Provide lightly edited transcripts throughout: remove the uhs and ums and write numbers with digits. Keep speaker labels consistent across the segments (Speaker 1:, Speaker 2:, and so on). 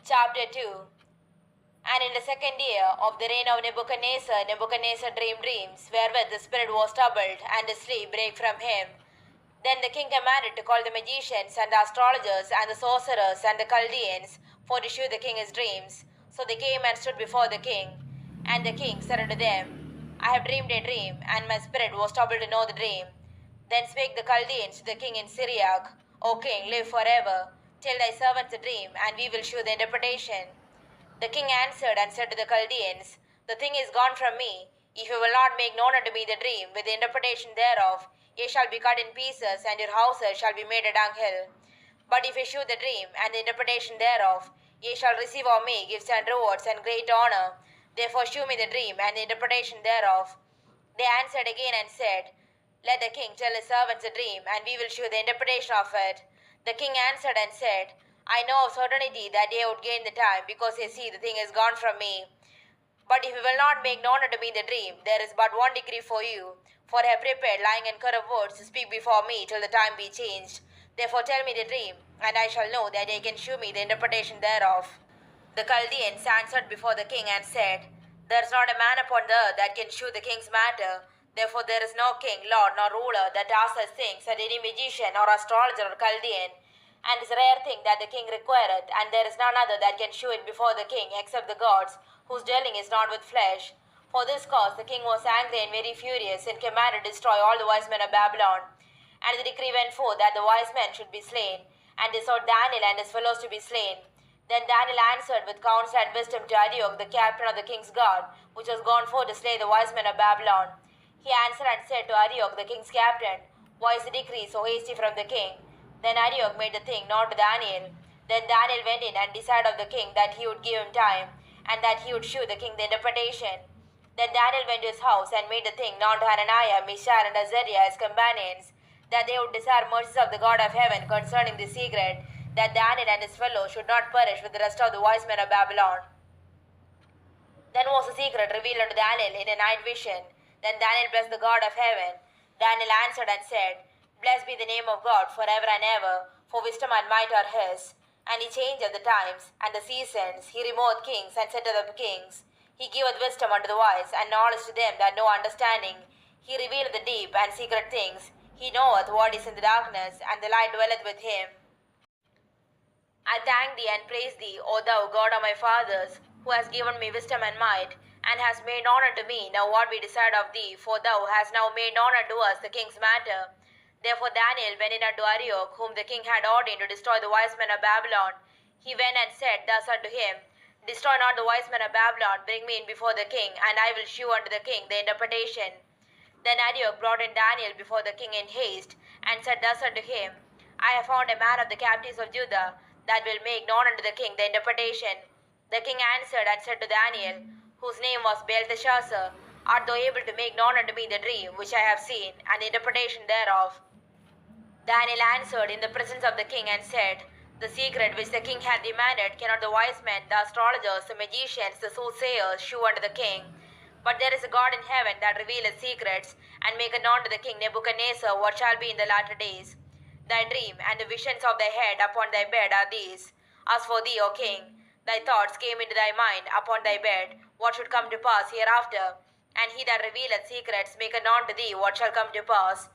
Speaker 1: Chapter 2. And in the second year of the reign of Nebuchadnezzar, Nebuchadnezzar dreamed dreams, wherewith the spirit was troubled, and the sleep brake from him. Then the king commanded to call the magicians, and the astrologers, and the sorcerers, and the Chaldeans, for to shew the king his dreams. So they came and stood before the king. And the king said unto them, I have dreamed a dream, and my spirit was troubled to know the dream. Then spake the Chaldeans to the king in Syriac, O king, live forever. Tell thy servants the dream, and we will shew the interpretation. The king answered and said to the Chaldeans, The thing is gone from me. If you will not make known unto me the dream with the interpretation thereof, ye shall be cut in pieces, and your houses shall be made a dunghill. But if ye shew the dream and the interpretation thereof, ye shall receive of me gifts and rewards and great honor. Therefore shew me the dream and the interpretation thereof. They answered again and said, Let the king tell his servants the dream, and we will shew the interpretation of it. The king answered and said, I know of certainty that ye would gain the time, because ye see the thing is gone from me. But if you will not make known unto me the dream, there is but one decree for you. For I have prepared lying and curved words to speak before me till the time be changed. Therefore tell me the dream, and I shall know that ye can shew me the interpretation thereof. The Chaldeans answered before the king and said, There is not a man upon the earth that can shew the king's matter. Therefore there is no king, lord, nor ruler that asks things at any magician or astrologer or Chaldean. And it is a rare thing that the king requireth, and there is none other that can shew it before the king except the gods, whose dwelling is not with flesh. For this cause the king was angry and very furious, and commanded to destroy all the wise men of Babylon. And the decree went forth that the wise men should be slain, and they sought Daniel and his fellows to be slain. Then Daniel answered with counsel and wisdom to Arioch, the captain of the king's guard, which was gone forth to slay the wise men of Babylon. He answered and said to Arioch, the king's captain, Why is the decree so hasty from the king? Then Arioch made the thing known to Daniel. Then Daniel went in and desired of the king that he would give him time, and that he would shew the king the interpretation. Then Daniel went to his house and made the thing known to Hananiah, Mishael, and Azariah, his companions, that they would desire mercies of the God of heaven concerning the secret, that Daniel and his fellows should not perish with the rest of the wise men of Babylon. Then was the secret revealed unto Daniel in a night vision. Then Daniel blessed the God of heaven. Daniel answered and said, Blessed be the name of God forever and ever, for wisdom and might are his. And he changeth the times and the seasons. He removeth kings and setteth up kings. He giveth wisdom unto the wise, and knowledge to them that know understanding. He revealeth the deep and secret things. He knoweth what is in the darkness, and the light dwelleth with him. I thank thee and praise thee, O thou God of my fathers, who hast given me wisdom and might, and hast made known unto me now what we desired of thee, for thou hast now made known unto us the king's matter. Therefore Daniel went in unto Arioch, whom the king had ordained to destroy the wise men of Babylon. He went and said thus unto him, Destroy not the wise men of Babylon, bring me in before the king, and I will shew unto the king the interpretation. Then Arioch brought in Daniel before the king in haste, and said thus unto him, I have found a man of the captives of Judah, that will make known unto the king the interpretation. The king answered and said to Daniel, whose name was Belteshazzar, Art thou able to make known unto me the dream which I have seen, and the interpretation thereof? Daniel answered in the presence of the king and said, The secret which the king hath demanded cannot the wise men, the astrologers, the magicians, the soothsayers shew unto the king. But there is a God in heaven that revealeth secrets, and maketh known to the king Nebuchadnezzar what shall be in the latter days. Thy dream and the visions of thy head upon thy bed are these. As for thee, O king, thy thoughts came into thy mind upon thy bed, what should come to pass hereafter. And he that revealeth secrets maketh known to thee what shall come to pass.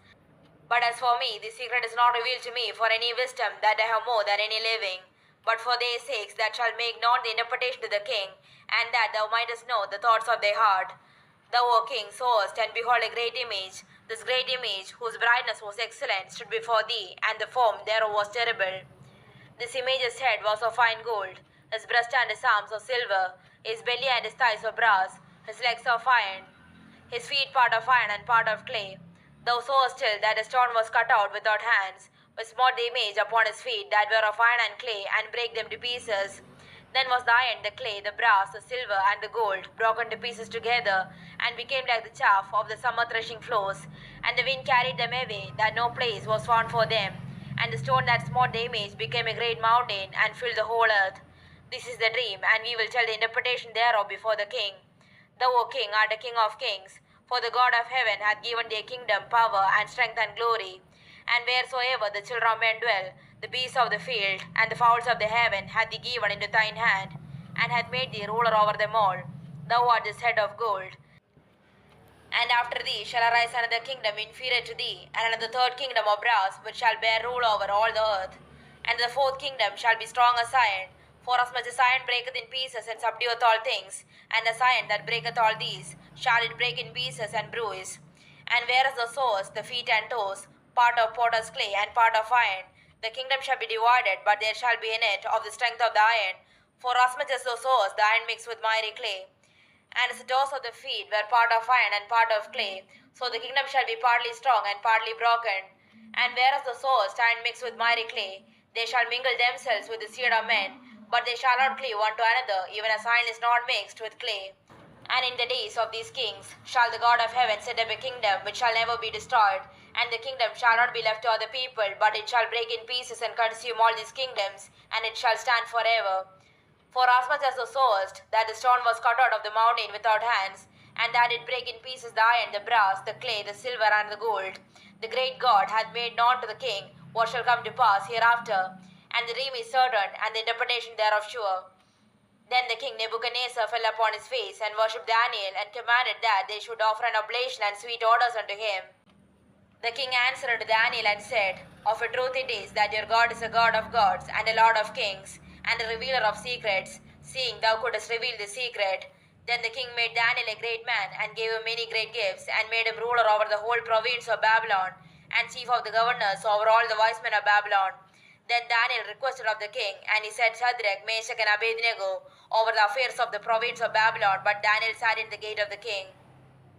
Speaker 1: But as for me, the secret is not revealed to me for any wisdom that I have more than any living, but for their sakes that shall make known the interpretation to the king, and that thou mightest know the thoughts of thy heart. Thou, O king, sawest, and behold a great image. This great image, whose brightness was excellent, stood before thee, and the form thereof was terrible. This image's head was of fine gold, his breast and his arms of silver, his belly and his thighs of brass, his legs of iron, his feet part of iron and part of clay. Thou sawest still that a stone was cut out without hands, which smote the image upon his feet that were of iron and clay, and brake them to pieces. Then was the iron, the clay, the brass, the silver, and the gold broken to pieces together, and became like the chaff of the summer threshing floors. And the wind carried them away, that no place was found for them. And the stone that smote the image became a great mountain, and filled the whole earth. This is the dream, and we will tell the interpretation thereof before the king. Thou, O king, art a king of kings, for the God of heaven hath given thee a kingdom, power, and strength, and glory. And wheresoever the children of men dwell, The beasts of the field and the fowls of the heaven hath he given into thine hand, and hath made thee ruler over them all. Thou art this head of gold. And after thee shall arise another kingdom inferior to thee, and another third kingdom of brass, which shall bear rule over all the earth. And the fourth kingdom shall be strong as iron, forasmuch as iron breaketh in pieces and subdueth all things, and as iron that breaketh all these, shall it break in pieces and bruise. And whereas the source, the feet and toes, part of potter's clay and part of iron, the kingdom shall be divided, but there shall be in it of the strength of the iron, forasmuch as the source, the iron mixed with miry clay. And as the toes of the feet were part of iron and part of clay, so the kingdom shall be partly strong and partly broken. And whereas the source iron mixed with miry clay, they shall mingle themselves with the seed of men, but they shall not cleave one to another, even as iron is not mixed with clay. And in the days of these kings shall the God of heaven set up a kingdom which shall never be destroyed, and the kingdom shall not be left to other people, but it shall break in pieces and consume all these kingdoms, and it shall stand forever. For as much as thou sawest that the stone was cut out of the mountain without hands, and that it brake in pieces the iron, the brass, the clay, the silver, and the gold, the great God hath made known to the king what shall come to pass hereafter, and the dream is certain, and the interpretation thereof sure. Then the king Nebuchadnezzar fell upon his face, and worshipped Daniel, and commanded that they should offer an oblation and sweet odors unto him. The king answered unto Daniel and said, Of a truth it is that your God is a God of gods, and a Lord of kings, and a revealer of secrets, seeing thou couldst reveal the secret. Then the king made Daniel a great man, and gave him many great gifts, and made him ruler over the whole province of Babylon, and chief of the governors over all the wise men of Babylon. Then Daniel requested of the king, and he set Shadrach, Meshach, and Abednego over the affairs of the province of Babylon, but Daniel sat in the gate of the king.